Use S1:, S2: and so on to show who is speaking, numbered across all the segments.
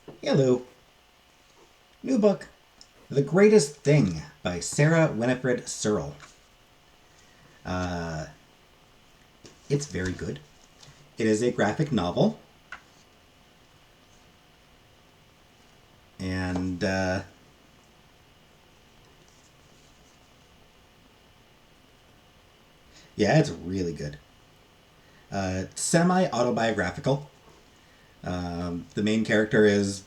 S1: Hello. New book, The Greatest Thing by Sarah Winifred Searle. Uh, it's very good. It is a graphic novel, and yeah, it's really good. Semi autobiographical. The main character is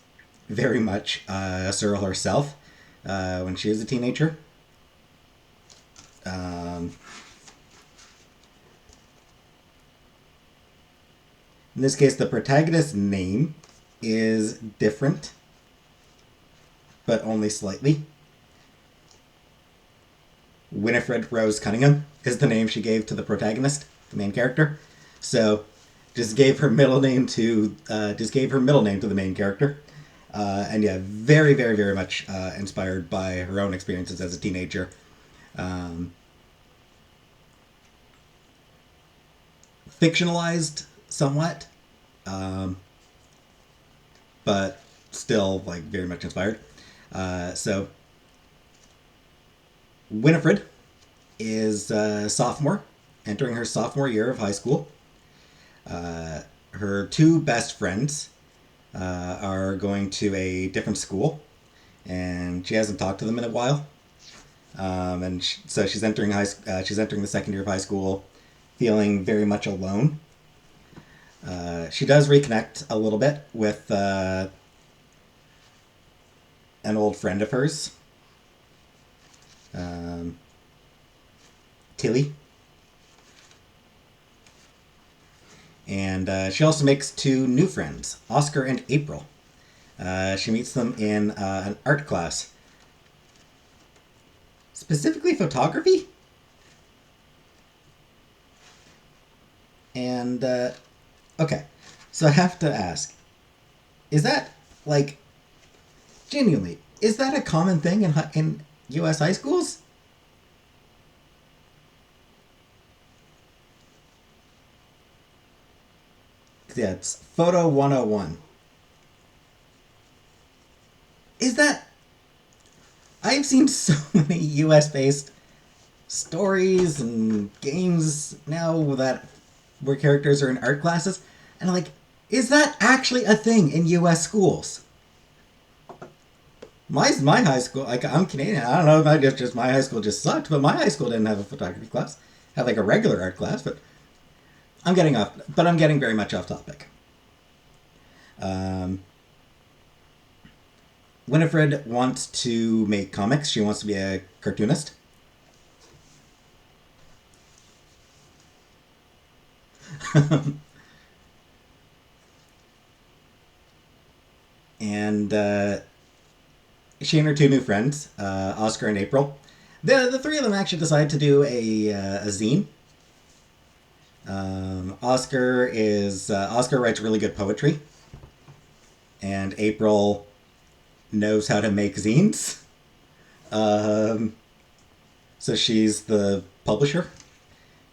S1: very much Searle herself when she was a teenager. Um, in this case, the protagonist's name is different, but only slightly. Winifred Rose Cunningham is the name she gave to the protagonist, the main character. So, just gave her middle name to the main character, and yeah, very very very much inspired by her own experiences as a teenager. Um, Fictionalized somewhat, um, but still like very much inspired. So Winifred is a sophomore, entering her sophomore year of high school. Her two best friends are going to a different school, and she hasn't talked to them in a while. So she's entering the second year of high school, feeling very much alone. She does reconnect a little bit with an old friend of hers, um, Tilly, and she also makes two new friends, Oscar and April. She meets them in an art class, specifically photography. And okay, so I have to ask: is that like genuinely? Is that a common thing in U.S. high schools? Yeah, it's Photo 101. Is that? I've seen so many U.S. based stories and games now that where characters are in art classes, and I'm like, is that actually a thing in U.S. schools? My high school, like I'm Canadian. I don't know if just my high school just sucked, but my high school didn't have a photography class. Had like a regular art class, but I'm getting very much off topic. Um, Winifred wants to make comics. She wants to be a cartoonist. And she and her two new friends, Oscar and April, the three of them actually decide to do a zine. Oscar writes really good poetry, and April knows how to make zines. Um, so she's the publisher.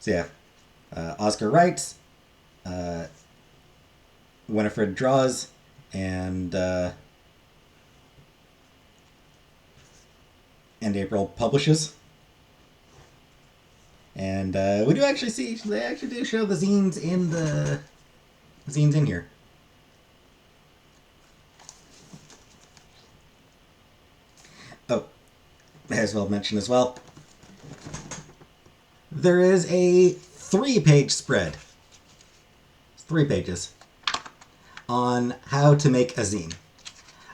S1: So yeah, Oscar writes, uh, Winifred draws, and and April publishes. And we do actually see they actually do show the zines in here. Oh, as well mentioned as well. There is a 3-page spread, 3 pages, on how to make a zine.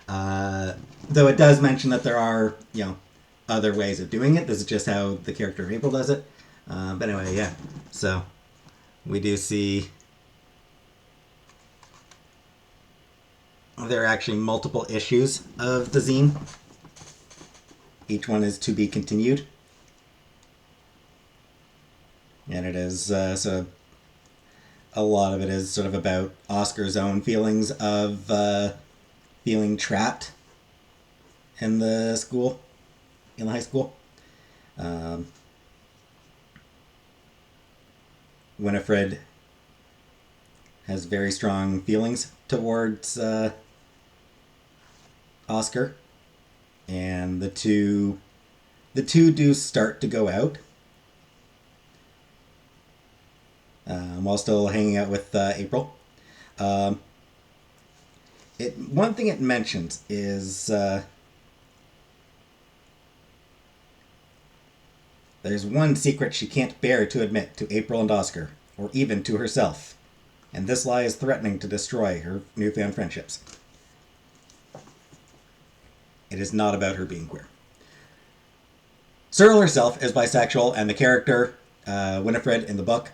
S1: Uh, though it does mention that there are, other ways of doing it. This is just how the character of April does it. But anyway, yeah. So we do see there are actually multiple issues of the zine. Each one is to be continued. And it is, so a lot of it is sort of about Oscar's own feelings of feeling trapped in the school, in the high school. Um, Winifred has very strong feelings towards Oscar, and the two do start to go out, while still hanging out with April. Um, one thing it mentions is there's one secret she can't bear to admit to April and Oscar, or even to herself, and this lie is threatening to destroy her newfound friendships. It is not about her being queer. Searle herself is bisexual, and the character, Winifred in the book,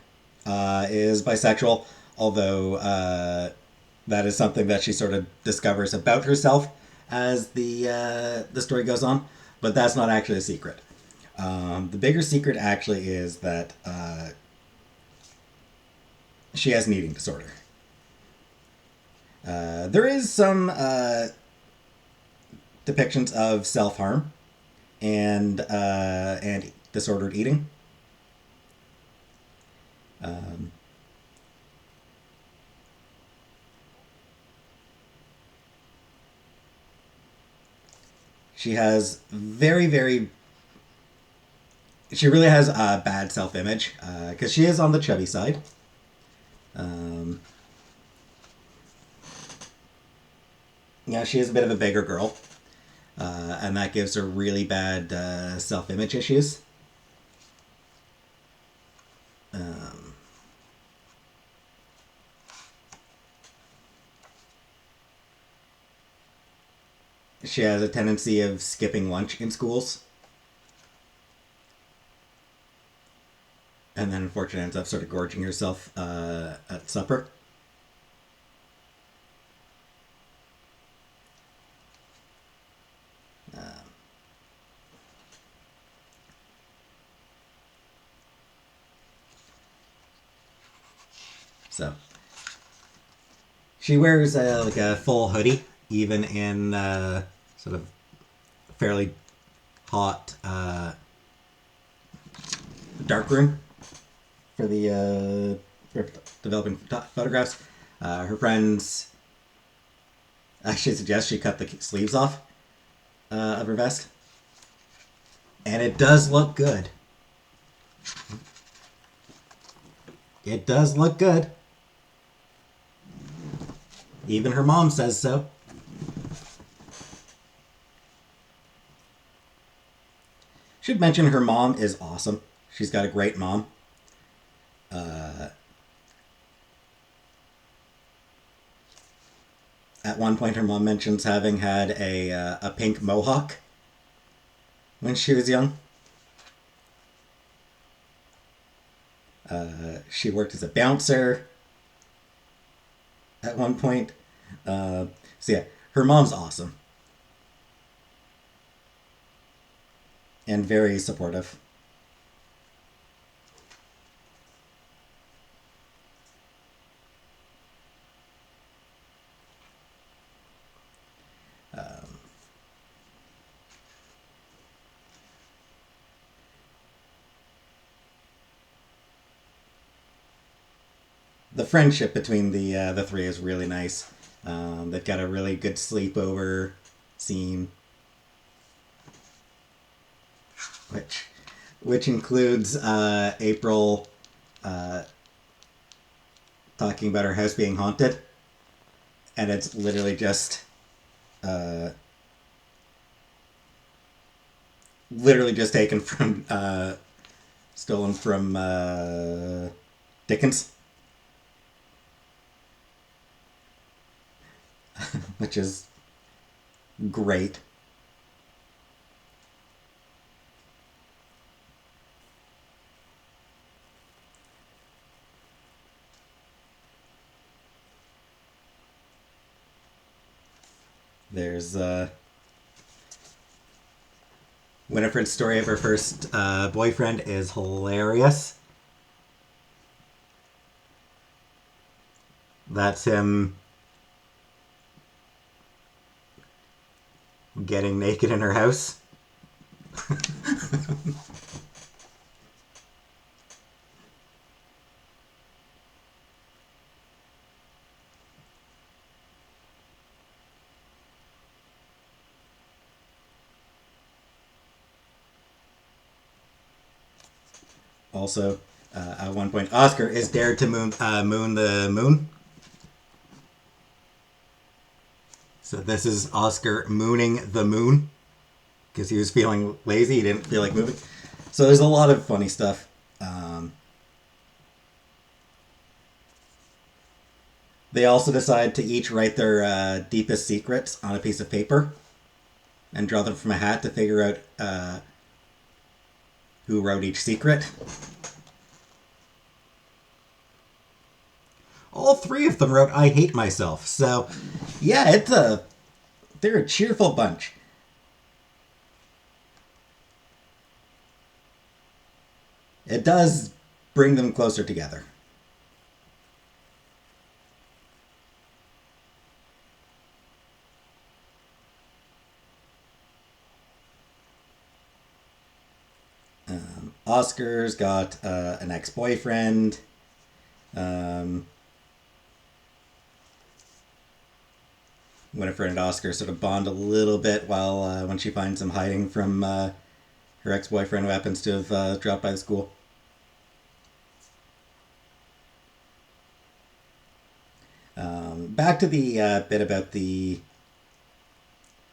S1: is bisexual, although that is something that she sort of discovers about herself as the story goes on, but that's not actually a secret. The bigger secret actually is that she has an eating disorder. There is some depictions of self harm and disordered eating. Um, she has very she really has a bad self image because she is on the chubby side. Um, yeah, she is a bit of a bigger girl, and that gives her really bad self image issues. Um, she has a tendency of skipping lunch in schools, and then unfortunately ends up sort of gorging herself at supper. Um, so she wears like a full hoodie, even in sort of fairly hot dark room for the for developing photographs. Her friends actually suggest she cut the sleeves off of her vest, and it does look good. It does look good. Even her mom says so. Should mention her mom is awesome. She's got a great mom. Uh, at one point, her mom mentions having had a pink mohawk when she was young. She worked as a bouncer at one point. So yeah, her mom's awesome and very supportive. Um, the friendship between the three is really nice. They've got a really good sleepover scene, which which includes April uh, talking about her house being haunted, and it's uh, literally just taken from stolen from Dickens, which is great. There's Winifred's story of her first boyfriend is hilarious. That's him getting naked in her house. Also, at one point, Oscar is dared to moon the moon. So this is Oscar mooning the moon because he was feeling lazy. He didn't feel like moving. So there's a lot of funny stuff. They also decide to each write their deepest secrets on a piece of paper and draw them from a hat to figure out who wrote each secret. All three of them wrote "I hate myself." So, yeah, they're a cheerful bunch. It does bring them closer together. Oscar's got an ex-boyfriend. Um, Winifred and Oscar sort of bond a little bit while when she finds him hiding from her ex-boyfriend who happens to have dropped by the school. Back to the bit about the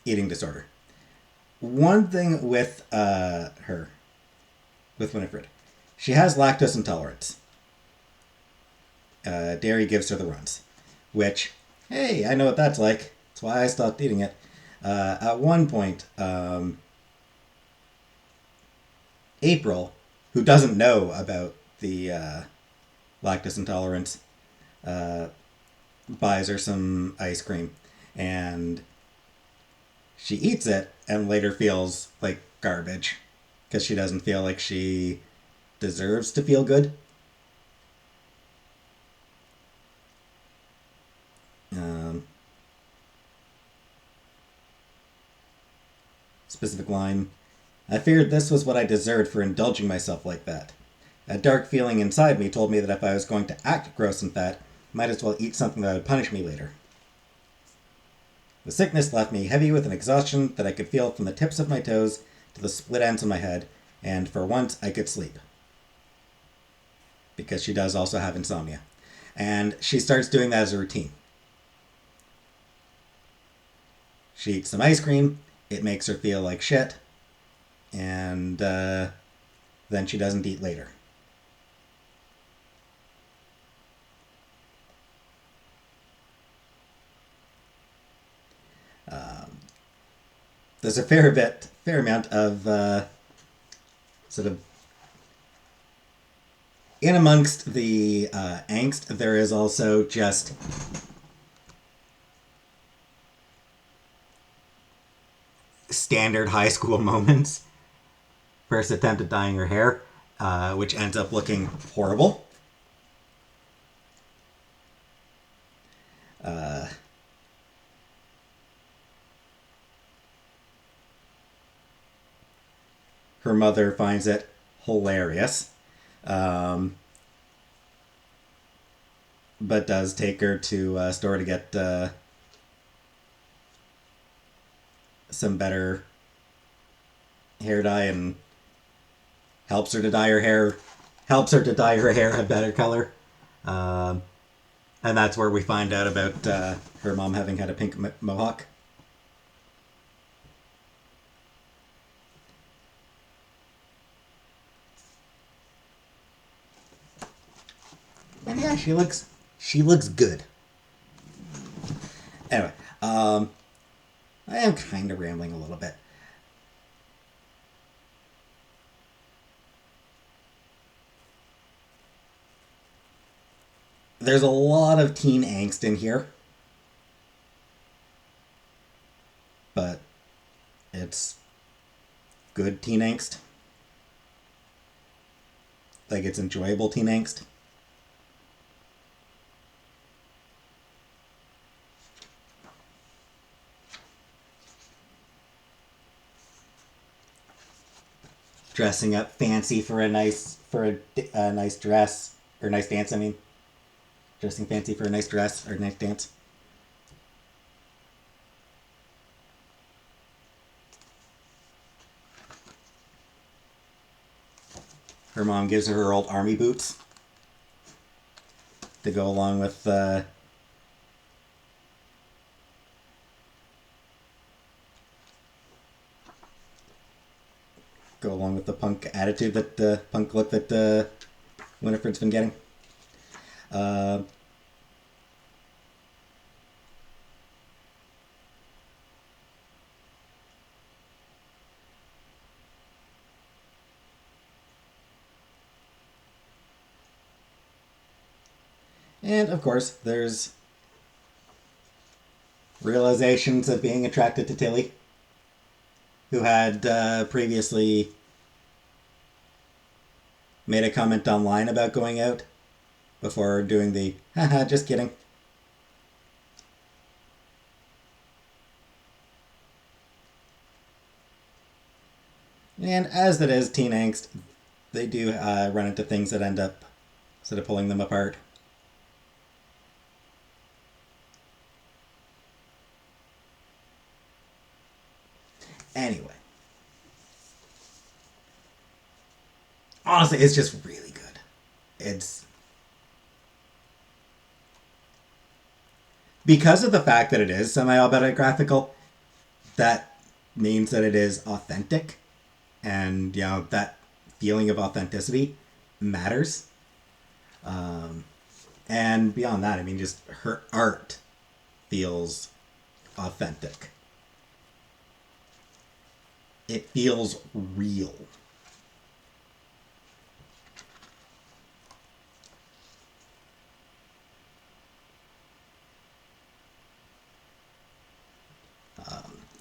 S1: eating disorder. One thing with with Winifred, she has lactose intolerance. Dairy gives her the runs, which, hey, I know what that's like. That's why I stopped eating it. At one point, April, who doesn't know about the lactose intolerance, uh, buys her some ice cream, and she eats it and later feels like garbage because she doesn't feel like she deserves to feel good. Um, Specific line: I feared this was what I deserved for indulging myself like that. A dark feeling inside me told me that if I was going to act gross and fat, might as well eat something that would punish me later. The sickness left me heavy with an exhaustion that I could feel from the tips of my toes to the split ends of my head, and for once I could sleep. Because she does also have insomnia. And she starts doing that as a routine. She eats some ice cream, it makes her feel like shit, and then she doesn't eat later. There's a fair amount of sort of in amongst the angst. There is also just standard high school moments. First attempt at dyeing her hair, which ends up looking horrible. Uh, Her mother finds it hilarious, um, but does take her to a store to get some better hair dye and helps her to dye her hair, helps her to dye her hair a better color. Um, and that's where we find out about her mom having had a pink mohawk. And yeah, she looks good. Anyway, I am kind of rambling a little bit. There's a lot of teen angst in here, but it's good teen angst. Like it's enjoyable teen angst. Dressing up fancy for a nice dress or nice dance. I mean, dressing fancy for a nice dress or a nice dance. Her mom gives her old army boots to go along with the punk attitude that punk look that Winifred's been getting. Uh, and of course, there's realizations of being attracted to Tilly, who had previously made a comment online about going out before doing the haha, just kidding. And as that is teen angst, they do run into things that end up sort of pulling them apart. Anyway, honestly, it's just really good. It's because of the fact that it is semi-autobiographical, that means that it is authentic, and that feeling of authenticity matters. And beyond that, I mean, just her art feels authentic. It feels real.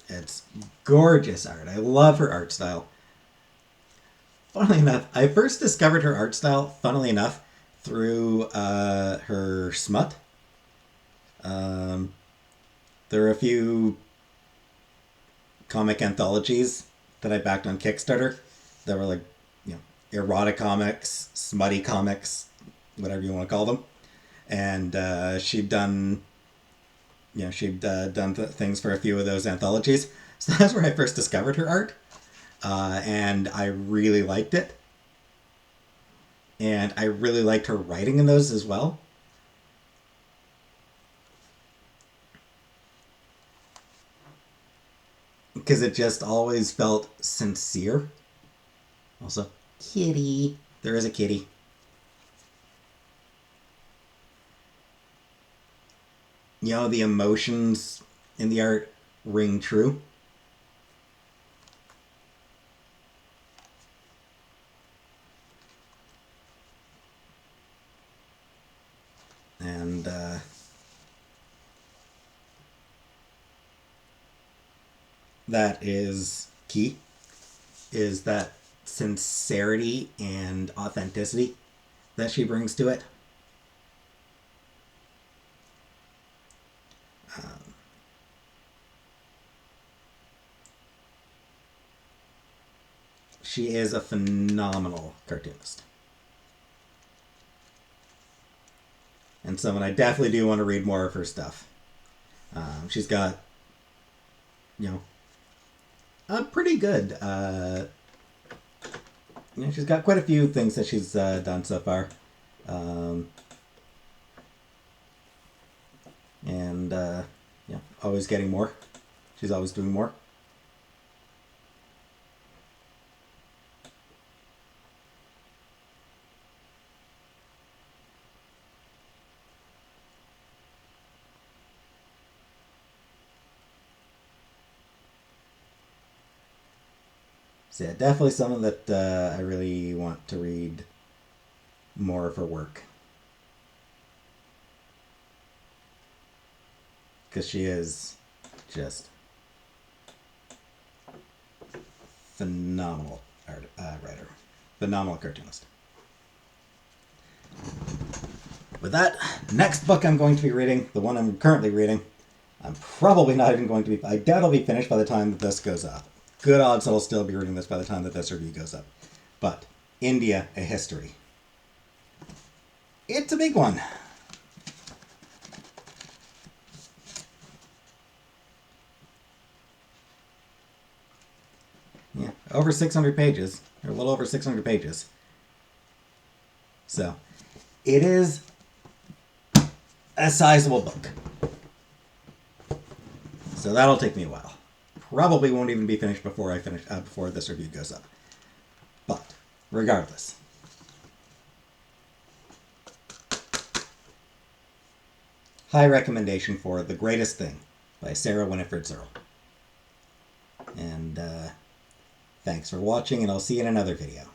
S1: It's gorgeous art. I love her art style. Funnily enough, I first discovered her art style, funnily enough, through her smut. Um, there are a few comic anthologies that I backed on Kickstarter that were like, erotic comics, smutty comics, whatever you want to call them. And she'd done, things for a few of those anthologies. So that's where I first discovered her art. And I really liked it. And I really liked her writing in those as well. Because it just always felt sincere. Also, kitty. There is a kitty. The emotions in the art ring true. And that is key, is that sincerity and authenticity that she brings to it. She is a phenomenal cartoonist. And someone I definitely do want to read more of her stuff. She's got, a pretty good. She's got quite a few things that she's done so far. And, always getting more. She's always doing more. So yeah, definitely someone that I really want to read more of her work. Because she is just phenomenal writer. Phenomenal cartoonist. With that, next book I'm going to be reading, the one I'm currently reading, I'm probably not even going to be... I doubt it'll be finished by the time that this goes up. Good odds I'll still be reading this by the time that this review goes up. But, India, a History. It's a big one. Yeah, over 600 pages. Or a little over 600 pages. So it is a sizable book. So that'll take me a while. Probably won't even be finished before before this review goes up. But regardless, high recommendation for The Greatest Thing by Sarah Winifred Searle. And thanks for watching, and I'll see you in another video.